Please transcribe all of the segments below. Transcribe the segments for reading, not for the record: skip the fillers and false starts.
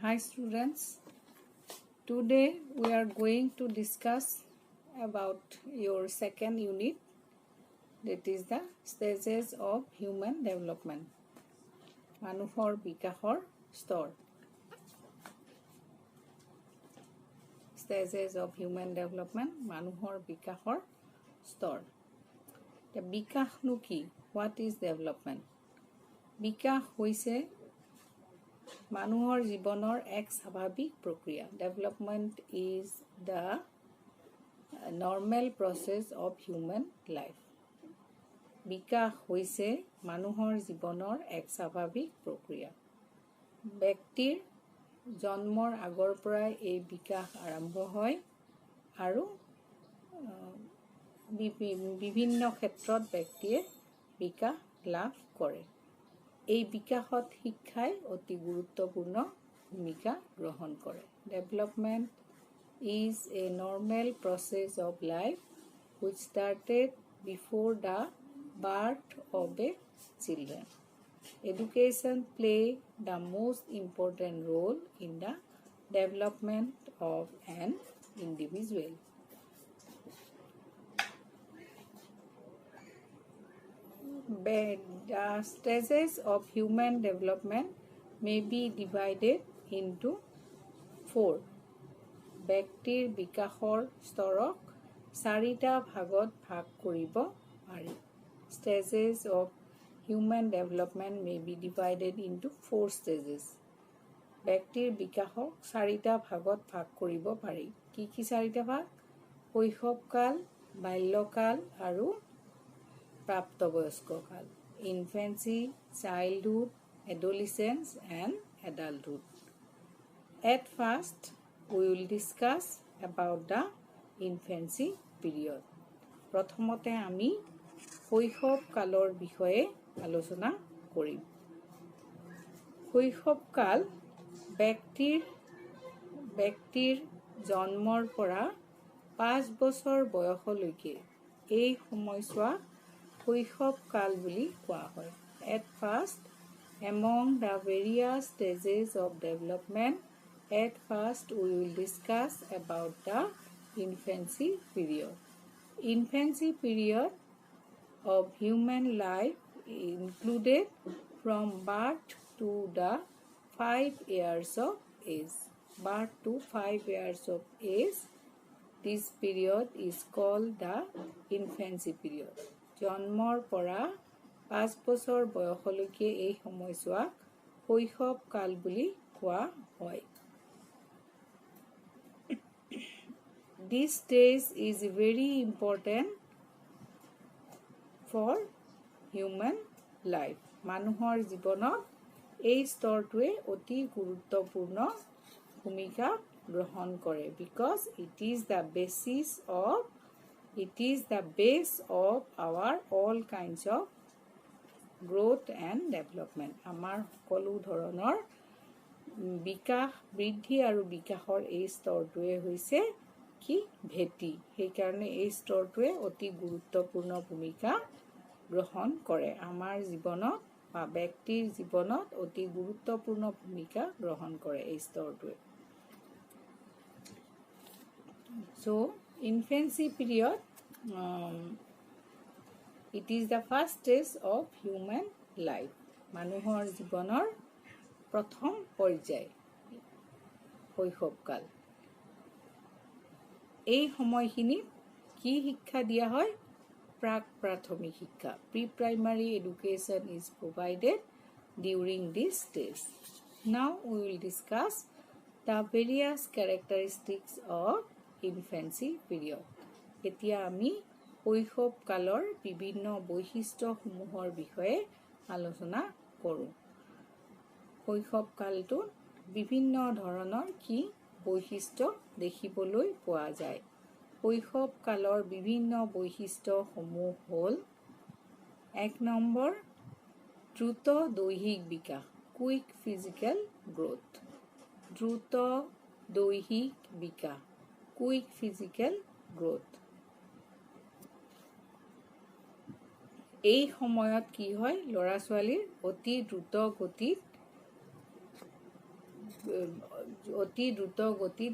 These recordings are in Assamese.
Hi students, today we are going to discuss about your second unit, that is the stages of human development. Manuhor Bikahor Stor. Stages of human development, Manuhor Bikahor Stor. The Bikah Nuki, what is development? Bikah hoise Manuhor Jibonor ek স্বাভাৱিক প্ৰক্ৰিয়া. Development is the normal process of human life. বিকাশ হৈছে মানুহৰ জীৱনৰ এক স্বাভাৱিক প্ৰক্ৰিয়া. ব্যক্তিৰ জন্মৰ আগৰ পৰাই এই বিকাশ আৰম্ভ হয় আৰু বিভিন্ন ক্ষেত্ৰত ব্যক্তিয়ে বিকাশ লাভ কৰে. এই বিকাশত শিক্ষাই অতি গুৰুত্বপূৰ্ণ ভূমিকা গ্ৰহণ কৰে. Development is a normal process of life which started before the birth of a children. Education play the most important role in the development of an individual. The stages of human development may be divided into 4. ব্যক্তিৰ বিকাশৰ স্তৰক 4টা ভাগত ভাগ কৰিব পাৰি. Stages of human development may be divided into 4 stages. ব্যক্তিৰ বিকাশক 4টা ভাগত ভাগ কৰিব পাৰি. কি 4টা ভাগ? শৈশৱকাল, বাল্যকাল আৰু প্ৰাপ্তবয়স্ক কাল. Infancy, childhood, adolescence and adulthood. At first, we will discuss about the infancy period. প্ৰথমতে আমি শৈশৱ কালৰ বিষয়ে আলোচনা কৰিম. শৈশৱ কাল ব্যক্তিৰ জন্মৰ পৰা 5 বছৰ বয়সলৈকে এই সময়ছোৱা শৈশৱ কাল বুলি কোৱা হয়. At first, among the various stages of development, at first we will discuss about the infancy period. Infancy period of human life included from birth to the 5 years of age. Birth to 5 years of age, this period is called the infancy period. জন্মৰ পৰা 5 বছৰ বয়সলৈকে এই সময়ছোৱাক শৈশৱ কাল বুলি কোৱা হয়. This stage is very important for human life. মানুহৰ জীৱনত এই স্তৰটোৱে অতি গুৰুত্বপূৰ্ণ ভূমিকা গ্ৰহণ কৰে. Because it is the base of our all kinds of growth and development. আমাৰ সকলো ধৰণৰ বিকাশ, বৃদ্ধি আৰু বিকাশৰ এই স্তৰটোৱে হৈছে কি ভেটি. সেইকাৰণে এই স্তৰটোৱে অতি গুৰুত্বপূৰ্ণ ভূমিকা গ্ৰহণ কৰে. আমাৰ জীৱনত বা ব্যক্তিৰ জীৱনত অতি গুৰুত্বপূৰ্ণ ভূমিকা গ্ৰহণ কৰে এই স্তৰটোৱে. So, infancy period, it is the first stage of human life. মানুহৰ জীৱনৰ প্ৰথম পৰ্যায় শৈশৱকাল. এই সময়খিনিত কি শিক্ষা দিয়া হয়? প্ৰাথমিক শিক্ষা. Pre-primary education is provided during this stage. Now we will discuss the various characteristics of infancy period. এতিয়া আমি শৈশৱ কালৰ বিভিন্ন বৈশিষ্ট্যসমূহৰ বিষয়ে আলোচনা কৰোঁ. শৈশৱ কালটোত বিভিন্ন ধৰণৰ কি বৈশিষ্ট্য দেখিবলৈ পোৱা যায়. শৈশৱ কালৰ বিভিন্ন বৈশিষ্ট্যসমূহ হ'ল: 1 নম্বৰ, দ্ৰুত দৈহিক বিকাশ, কুইক ফিজিকেল গ্ৰোথ. দ্ৰুত দৈহিক বিকাশ, কুইক ফিজিকেল গ্ৰোথ. এই সময়ত কি হয়? ল'ৰা ছোৱালীৰ অতি দ্ৰুত গতিত অতি দ্ৰুত গতিত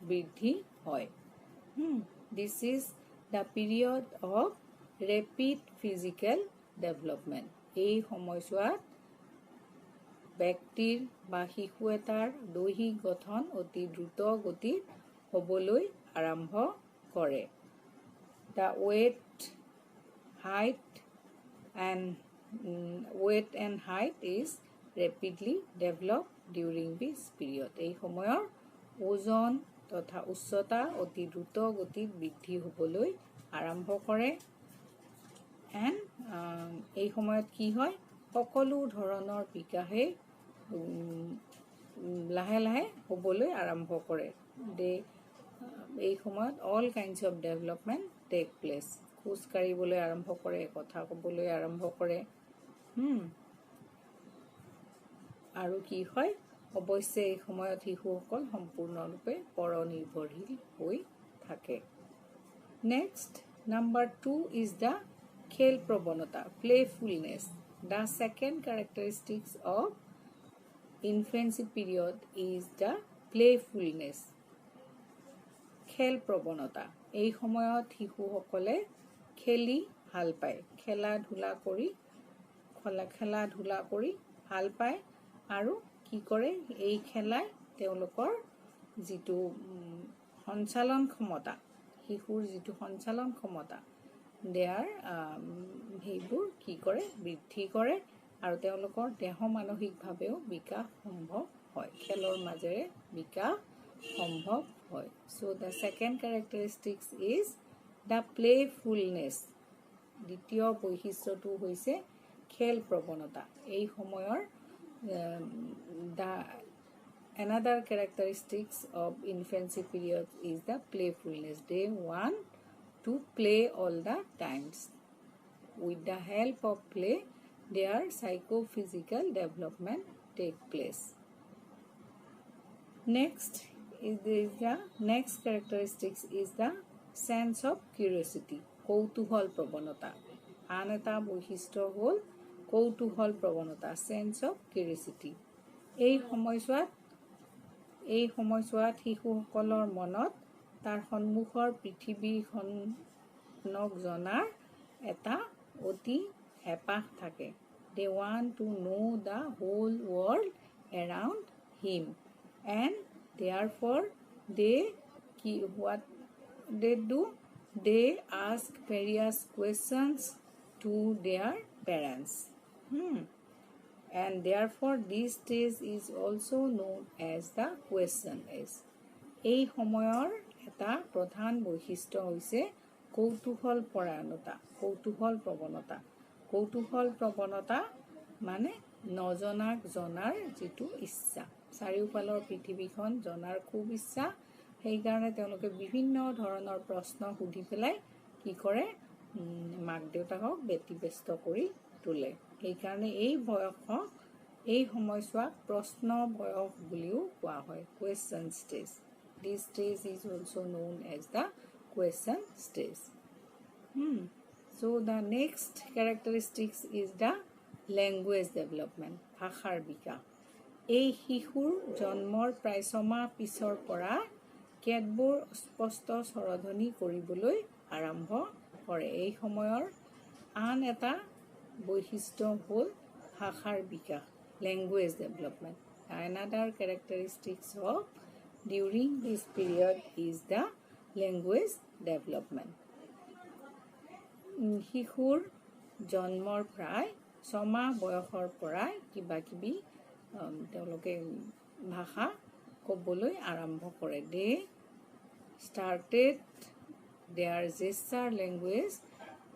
বৃদ্ধি হয়। This is the period of rapid physical development. এই সময়ছোৱাত ব্যক্তিৰ বা শিশু এটাৰ দৈহিক গঠন অতি দ্ৰুত গতিত হ'বলৈ আৰম্ভ কৰে। The weight and height is rapidly developed during this period. এই সময়ৰ ওজন তথা উচ্চতা অতি দ্ৰুত গতিত বৃদ্ধি হ'বলৈ আৰম্ভ কৰে। and এই সময়ত কি হয় সকলো ধৰণৰ বিকাশে লাহে লাহে হ'বলৈ আৰম্ভ কৰে। এই সময়ত all kinds of development take place. খোজ কাঢ়িবলৈ আৰম্ভ কৰে, কথা ক'বলৈ আৰম্ভ কৰে। আৰু কি হয় অৱশ্যে এই সময়ত শিশুসকল সম্পূৰ্ণৰূপে পৰনিৰ্ভৰশীল হৈ থাকে। নেক্সট নাম্বাৰ 2 is the খেল প্ৰৱণতা, playfulness. The second characteristics of infancy period is the playfulness. খেল প্ৰৱণতা, এই সময়ত শিশুসকলে খেলি ভাল পায়, খেলা ধূলা কৰি ভাল পায় আৰু কি কৰে এই খেলাই তেওঁলোকৰ যিটো সঞ্চালন ক্ষমতা, শিশুৰ যিটো সঞ্চালন ক্ষমতা সেইবোৰ কি কৰে বৃদ্ধি কৰে আৰু তেওঁলোকৰ দেহ মানসিকভাৱেও বিকাশ সম্ভৱ হয়, খেলৰ মাজেৰে বিকাশ সম্ভৱ হয়। So the second characteristics is the playfulness. দ্বিতীয় বৈশিষ্ট্যটো হৈছে খেল প্ৰৱণতা। এই সময়ৰ another characteristics of infancy period is the playfulness. They want to play all the times. With the help of play, their psychophysical development take place. Next characteristics is the sense of curiosity. কৌতূহল প্ৰৱণতা। আন এটা বৈশিষ্ট্য হ'ল কৌতূহল প্ৰৱণতা, sense of curiosity. এই সময়ছোৱাত শিশুসকলৰ মনত তাৰ সন্মুখৰ পৃথিৱীখনক জনাৰ এটা অতি হেঁপাহ থাকে। They want to know the whole world around him and therefore what they do, they ask various questions to their parents. And therefore this stage is also known as the question age. এই সময়ৰ এটা প্ৰধান বৈশিষ্ট্য হৈছে কৌতূহল পৰায়ণতা, কৌতূহল প্ৰৱণতা মানে নজনাক জনাৰ যিটো ইচ্ছা, চাৰিওফালৰ পৃথিৱীখন জনাৰ খুব ইচ্ছা, সেইকাৰণে তেওঁলোকে বিভিন্ন ধৰণৰ প্ৰশ্ন সুধি পেলাই কি কৰে মাক দেউতাকক ব্যতিব্যস্ত কৰি তোলে। সেইকাৰণে এই সময়ছোৱাক প্ৰশ্ন বয়স বুলিও কোৱা হয়, question stage. This stage is also known as the question stage. So the next characteristics is the language development, ভাষাৰ বিকাশ। এই শিশুৰ জন্মৰ প্ৰায় 6 মাহ পিছৰ পৰা কেতবোৰ স্পষ্ট স্বৰধ্বনি কৰিবলৈ আৰম্ভ কৰে। এই সময়ৰ আন এটা বৈশিষ্ট্য হ'ল ভাষাৰ বিকাশ, language development. Another characteristics of during this period is the language development. শিশুৰ জন্মৰ প্ৰায় 6 মাহ বয়সৰ পৰাই কিবা কিবি তেওঁলোকে ভাষা ক'বলৈ আৰম্ভ কৰে। They started their gesture language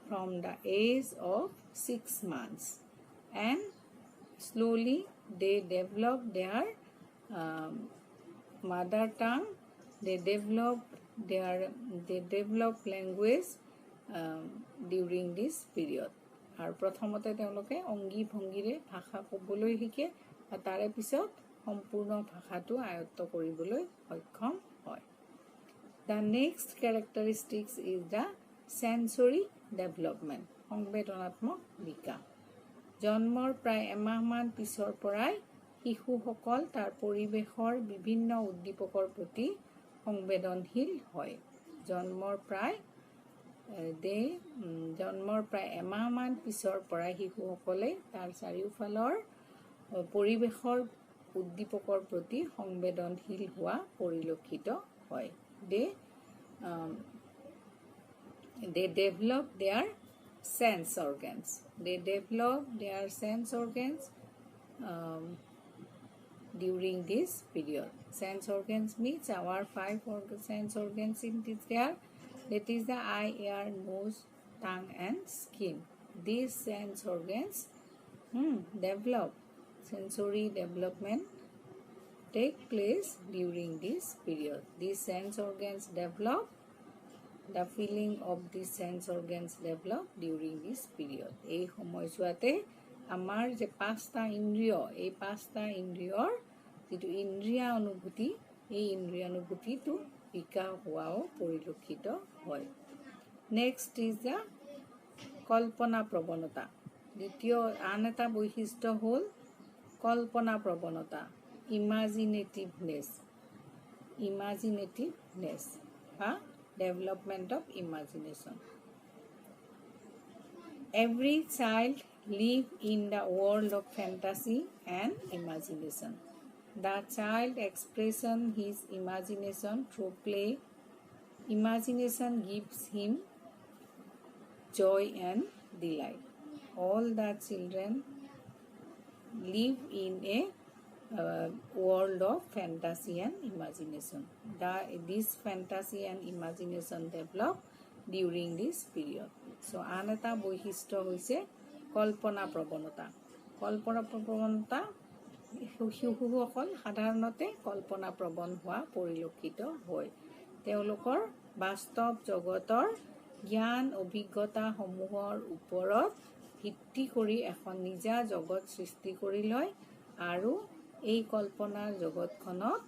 from the age of 6 months and slowly they developed their mother tongue. They developed language during this period. আৰু প্ৰথমতে তেওঁলোকে অংগী ভংগীৰে ভাষা ক'বলৈ শিকে আৰু তাৰে পিছত সম্পূৰ্ণ ভাষাটো আয়ত্ত কৰিবলৈ সক্ষম হয়। The next characteristics is the sensory development, সংবেদনাত্মক বিকাশ। জন্মৰ প্ৰায় এমাহমান পিছৰ পৰাই শিশুসকল তাৰ পৰিৱেশৰ বিভিন্ন উদ্দীপকৰ প্ৰতি সংবেদনশীল হয়। জন্মৰ প্ৰায় এমাহমান পিছৰ পৰা শিশুসকলে তাৰ চাৰিওফালৰ পৰিৱেশৰ উদ্দীপকৰ প্ৰতি সংবেদনশীল হোৱা পৰিলক্ষিত হয়। They develop their sense organs. During this period. Sense organs means our 5 sense organs in this there. That is the eye, ear, nose, tongue and skin. These sense organs develop. Sensory development take place during this period. These sense organs develop. The feeling of these sense organs develop during this period. এই সময়ছোৱাতে আমাৰ যে 5টা ইন্দ্ৰিয়, এই 5টা ইন্দ্ৰিয়ৰ যেটো ইন্দ্ৰিয়া অনুভূতি, এই ইন্দ্ৰিয়া অনুভূতিটো বিকাশ হোৱাও পৰিলক্ষিত হয়। নেক্সট ইজ দ্য কল্পনা প্ৰৱণতা। দ্বিতীয় আন এটা বৈশিষ্ট্য হ'ল কল্পনা প্ৰৱণতা, ইমাজিনেটিভনেছ বা development of imagination. Every child live in the world of fantasy and imagination. The child expresses his imagination through play. Imagination gives him joy and delight. All the children live in a world of fantasy and imagination. This fantasy and imagination develop during this period. So আন এটা বৈশিষ্ট্য হৈছে কল্পনা প্ৰৱণতা। কল্পনা প্ৰৱণতা শিশুসকল সাধাৰণতে কল্পনা প্ৰৱণ হোৱা পৰিলক্ষিত হয়। তেওঁলোকৰ বাস্তৱ জগতৰ জ্ঞান অভিজ্ঞতা সমূহৰ ওপৰত ভিত্তি কৰি এখন নিজা জগত সৃষ্টি কৰি লয় আৰু এই কল্পনাৰ জগতখনত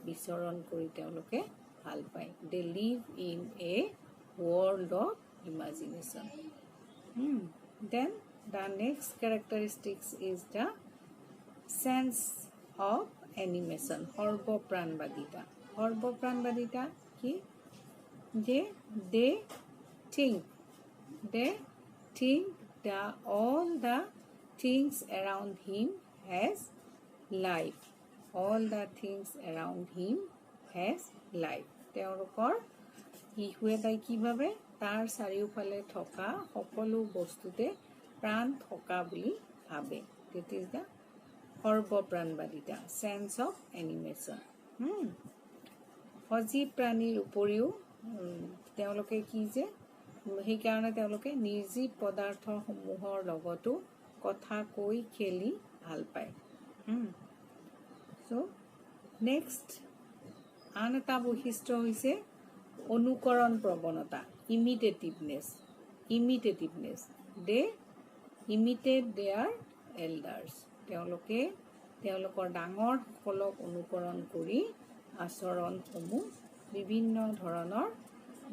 বিচৰণ কৰি তেওঁলোকে ভাল পায়। They live in a world of imagination. Then the next characteristics is the sense of animation. সৰ্বপ্ৰাণবাদিতা। সৰ্বপ্ৰাণবাদিতা কি? যে they think all the things around him has life. All the things around him has life. তেওঁলোকৰ শিশু এটাই কি ভাবে? তাৰ চাৰিওফালে থকা সকলো বস্তুতে প্ৰাণ থকা বুলি ভাবে। That is the সৰ্বপ্ৰাণবাদিতা, sense of animation. সজীৱ প্ৰাণীৰ উপৰিও তেওঁলোকে কি যে সেইকাৰণে তেওঁলোকে নিৰ্জীৱ পদাৰ্থসমূহৰ লগতো কথা কৈ খেলি ভাল পায়। So next আন এটা বৈশিষ্ট্য হৈছে অনুকৰণ প্ৰৱণতা, ইমিটেটিভনেছ। They imitate their elders. তেওঁলোকে তেওঁলোকৰ ডাঙৰ সকলক অনুকৰণ কৰি আচৰণসমূহ বিভিন্ন ধৰণৰ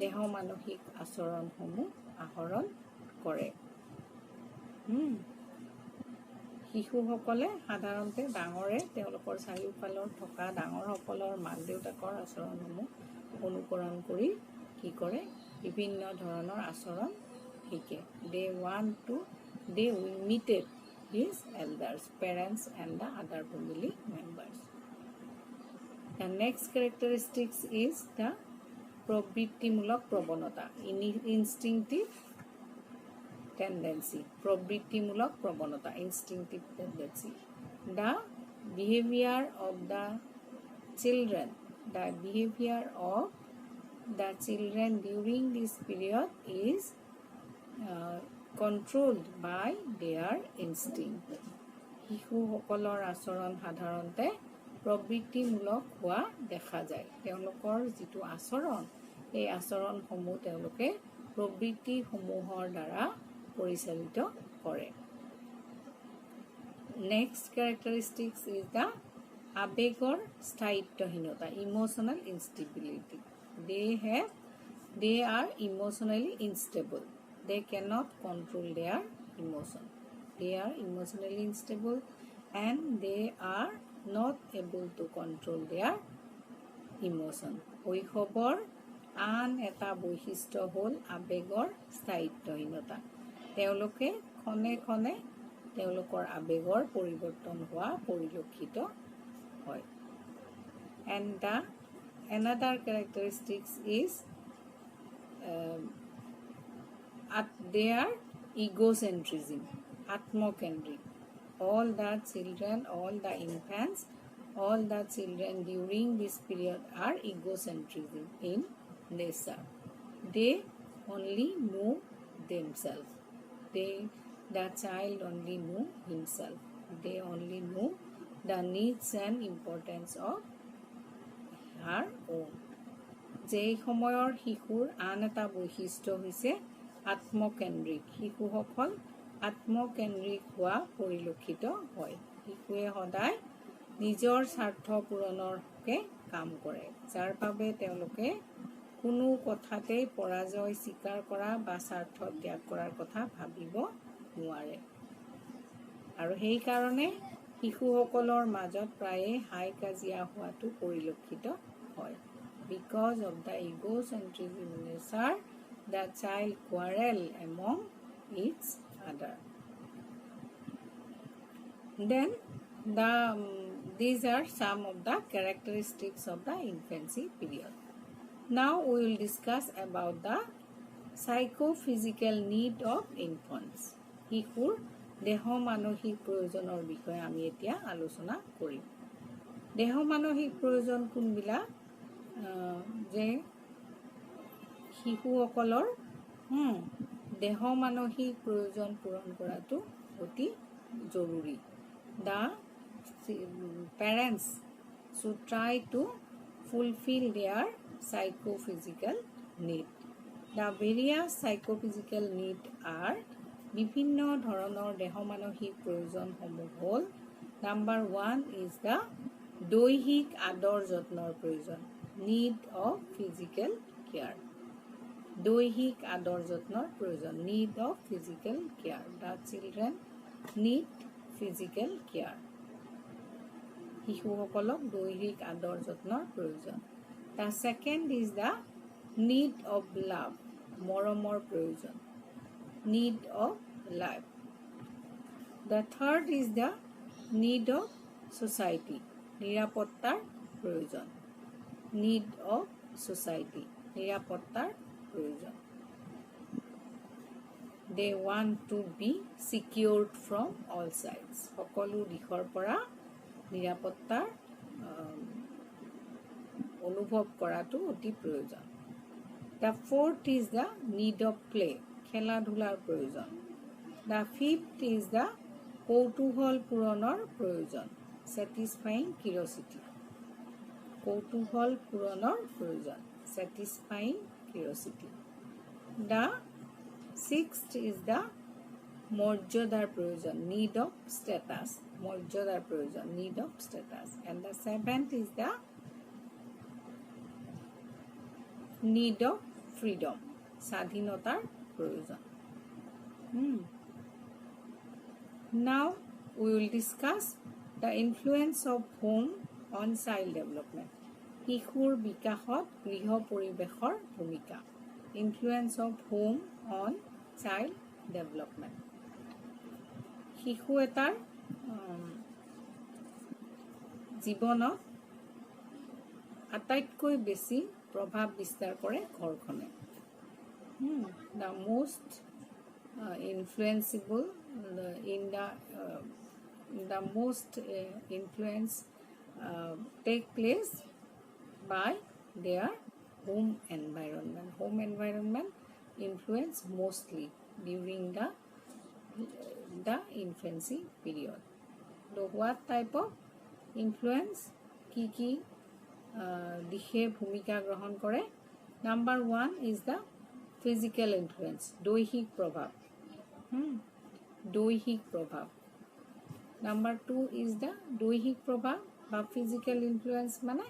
দেহ মানসিক আচৰণসমূহ আহৰণ কৰে। শিশুসকলে সাধাৰণতে ডাঙৰে তেওঁলোকৰ চাৰিওফালৰ থকা ডাঙৰসকলৰ মাক দেউতাকৰ আচৰণসমূহ অনুকৰণ কৰি কি কৰে? বিভিন্ন ধৰণৰ আচৰণ শিকে। They imitate his elders, parents and the other family members. The next characteristics is the প্ৰবৃত্তিমূলক প্ৰৱণতা, instinctive tendency. প্ৰবৃত্তিমূলক প্ৰৱণতা, instinctive tendency. The behavior of the children during this period is controlled by their instinct. শিশুসকলৰ আচৰণ সাধাৰণতে প্ৰবৃত্তিমূলক হোৱা দেখা যায়। তেওঁলোকৰ যিটো আচৰণ, এই আচৰণসমূহ তেওঁলোকে প্ৰবৃত্তিসমূহৰ দ্বাৰা পৰিচালিত কৰে। Next characteristics is the আবেগৰ স্থায়িত্বহীনতা, emotional instability. They are emotionally unstable. They cannot control their emotion. They are emotionally unstable and they are not able to control their emotion. শৈশৱৰ আন এটা বৈশিষ্ট্য হ'ল আবেগৰ স্থায়িত্বহীনতা। তেওঁলোকে ক্ষণে ক্ষণে তেওঁলোকৰ আবেগৰ পৰিৱৰ্তন হোৱা পৰিলক্ষিত হয়। And another characteristics is their egocentrism, atmocentric. All the children, all the infants, all the children during this period are egocentrism in nature. They only know themselves. The child only know himself. They only know the needs and importance of her own. যেই সময়ৰ শিশুৰ আন এটা বৈশিষ্ট্য হৈছে আত্মকেন্দ্ৰিক। শিশুসকল আত্মকেন্দ্ৰিক হোৱা পৰিলক্ষিত হয়। শিশুৱে সদায় নিজৰ স্বাৰ্থ পূৰণৰ হকে কাম কৰে, যাৰ বাবে তেওঁলোকে কোনো কথাতেই পৰাজয় স্বীকাৰ কৰা বা স্বাৰ্থ ত্যাগ কৰাৰ কথা ভাবিব নোৱাৰে। আৰু সেইকাৰণে শিশুসকলৰ মাজত প্ৰায়ে হাই কাজিয়া হোৱাটো পৰিলক্ষিত হয়। Because of the egocentrism nature, the child quarrel among each other. Then these are some of the characteristics of the infancy period. Now we will discuss about the psychophysical need of infants. শিশুৰ দেহ মানসিক প্ৰয়োজনৰ বিষয়ে আমি এতিয়া আলোচনা কৰিম। দেহ মানসিক প্ৰয়োজন কোনবিলাক? যে শিশুসকলৰ দেহ মানসিক প্ৰয়োজন পূৰণ কৰাটো অতি জৰুৰী। The parents should try to fulfill their psychophysical need. The various psychophysical need are বিভিন্ন ধৰণৰ দেহ মানসিক প্ৰয়োজনসমূহ হ'ল Number 1 is the দৈহিক আদৰ যত্নৰ প্ৰয়োজন, need of physical care. দৈহিক আদৰ যত্নৰ প্ৰয়োজন, need of physical care. The children need physical care. শিশুসকলক দৈহিক আদৰ যত্নৰ প্ৰয়োজন। The second is the need of love, মৰমৰ প্ৰয়োজন, need of love. The third is the need of society, নিৰাপত্তাৰ প্ৰয়োজন, need of society, নিৰাপত্তাৰ প্ৰয়োজন। They want to be secured from all sides, সকলো দিশৰ পৰা নিৰাপত্তাৰ অনুভৱ কৰাটো অতি প্ৰয়োজন। The fourth is the need of play, খেলা ধূলাৰ প্ৰয়োজন। The fifth is the কৌতূহল পূৰণৰ প্ৰয়োজন, satisfying curiosity, কৌতূহল পূৰণৰ প্ৰয়োজন, satisfying curiosity. The sixth is the মৰ্যাদাৰ প্ৰয়োজন, need of status, মৰ্যাদাৰ প্ৰয়োজন, need of status. And the seventh is the need of freedom, স্বাধীনতাৰ প্ৰয়োজন। Now we will discuss the influence of home on child development. শিশুৰ বিকাশত গৃহ পৰিৱেশৰ ভূমিকা, influence of home on child development. শিশু এটাৰ জীৱনত আটাইতকৈ বেছি প্ৰভাৱ বিস্তাৰ কৰে ঘৰখনে। The most influenceable the most influence take place by their home environment. Home environment influence mostly during the infancy period. So what type of influence কি দিশে ভূমিকা গ্ৰহণ কৰে? Number 1 is the physical influence, দৈহিক প্ৰভাৱ, দৈহিক প্ৰভাৱ। Number 2 is the দৈহিক প্ৰভাৱ বা physical influence মানে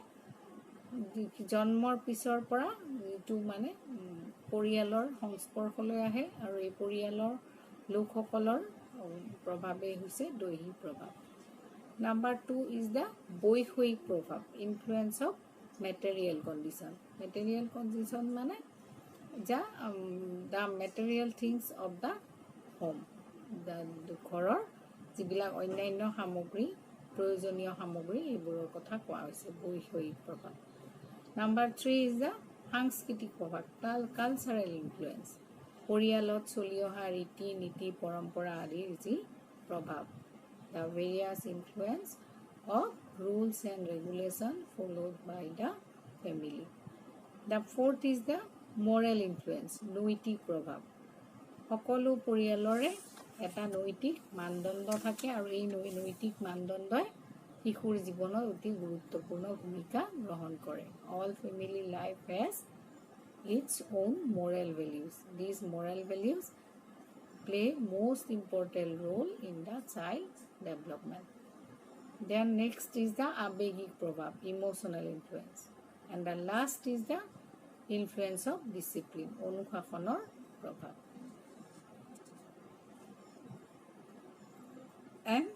জন্মৰ পিছৰ পৰা যিটো মানে পৰিয়ালৰ সংস্পৰ্শলৈ আহে আৰু এই পৰিয়ালৰ লোকসকলৰ প্ৰভাৱেই হৈছে দৈহিক প্ৰভাৱ। Number 2 is the বৈষয়িক প্ৰভাৱ, influence of material condition. Material condition মানে যা the material things of the home, ঘৰৰ যিবিলাক অন্যান্য সামগ্ৰী, প্ৰয়োজনীয় সামগ্ৰী এইবোৰৰ কথা কোৱা হৈছে বৈষয়িক প্ৰভাৱ. Number 3 is the সাংস্কৃতিক প্ৰভাৱ, কালচাৰেল ইনফ্লুৱেঞ্চ, পৰিয়ালত চলি অহা ৰীতি নীতি পৰম্পৰা আদিৰ যি প্ৰভাৱ, the various influence of rules and regulation followed by the family. The fourth is the moral influence, নৈতিক প্ৰভাৱ. সকলো পৰিয়ালৰে এটা নৈতিক মানদণ্ড থাকে আৰু এই নৈতিক মানদণ্ডই শিশুৰ জীৱনত অতি গুৰুত্বপূৰ্ণ ভূমিকা গ্ৰহণ কৰে. All family life has its own moral values. These moral values play most important role in the child's development. Then next is the আবেগিক প্ৰভাৱ, emotional influence. And the last is the influence of discipline, অনুশাসনৰ প্ৰভাৱ. And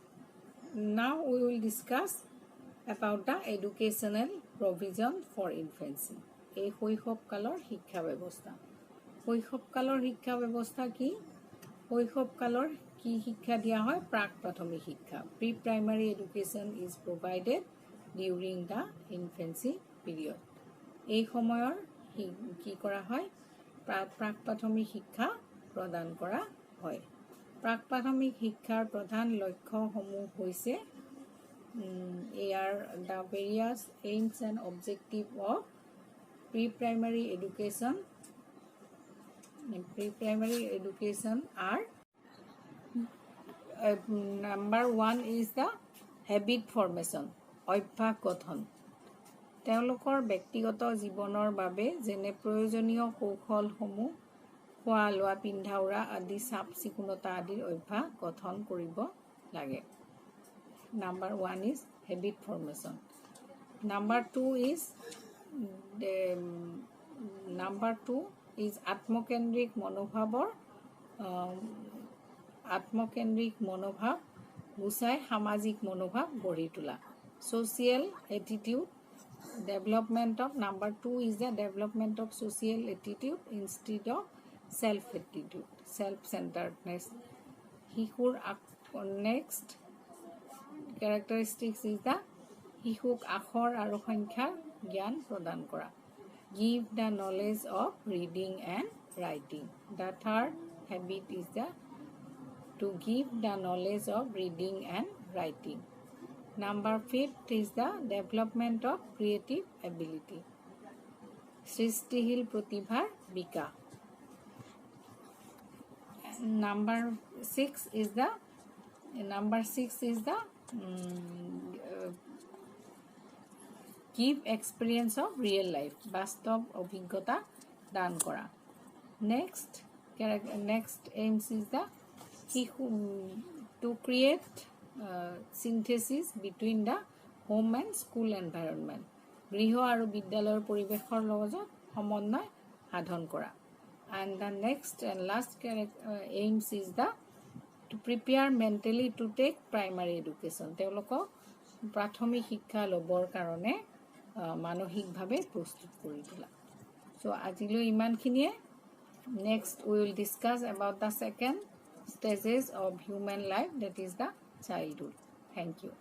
now we will discuss about the educational provision for infancy. এই শৈশৱকালৰ শিক্ষা ব্যৱস্থা. শৈশৱকালৰ শিক্ষা ব্যৱস্থা কি? শৈশৱকালৰ কি শিক্ষা দিয়া হয়? প্ৰাক প্ৰাথমিক শিক্ষা. Pre primary education is provided during the infancy period. এই সময়ৰ কি কৰা হয়? প্ৰাক প্ৰাথমিক শিক্ষা প্ৰদান কৰা হয়. প্ৰাক প্ৰাথমিক শিক্ষাৰ প্ৰধান লক্ষ্যসমূহ হৈছে the various aims and objectives of pre-primary education. Pre-primary education are number 1 is the habit formation, অভ্যাস গঠন. তেওঁলোকৰ ব্যক্তিগত জীৱনৰ বাবে যেনে প্ৰয়োজনীয় কৌশলসমূহ, খোৱা লোৱা, পিন্ধা উৰা আদি চাফ চিকুণতা আদিৰ অভ্যাস গঠন কৰিব লাগে. Number 1 is habit formation. Number 2 is আত্মকেন্দ্ৰিক মনোভাৱ গুচাই সামাজিক মনোভাৱ গঢ়ি তোলা. Social attitude development of number 2 is the development of social attitude instead of self-centeredness. শিশুৰ next characteristics is the শিশুক আখৰ আৰু সংখ্যাৰ জ্ঞান প্ৰদান কৰা. Give the knowledge of reading and writing. The third habit is to give the knowledge of reading and writing. Number 5 is the development of creative ability. সৃষ্টিশীল প্ৰতিভাৰ বিকাশ. Number 6 is the give experience of real life, বাস্তৱ অভিজ্ঞতা দান কৰা. Next aims is to create synthesis between the home and school environment. গৃহ আৰু বিদ্যালয়ৰ পৰিৱেশৰ লগত সমন্বয় সাধন কৰা. And the next and last aims is to prepare mentally to take primary education. তেওঁলোকক প্ৰাথমিক শিক্ষা ল'বৰ কাৰণে মানসিকভাৱে প্ৰস্তুত কৰি তোলা. So আজিলৈ ইমানখিনিয়ে. Next we will discuss about the second stages of human life, that is the childhood. Thank you.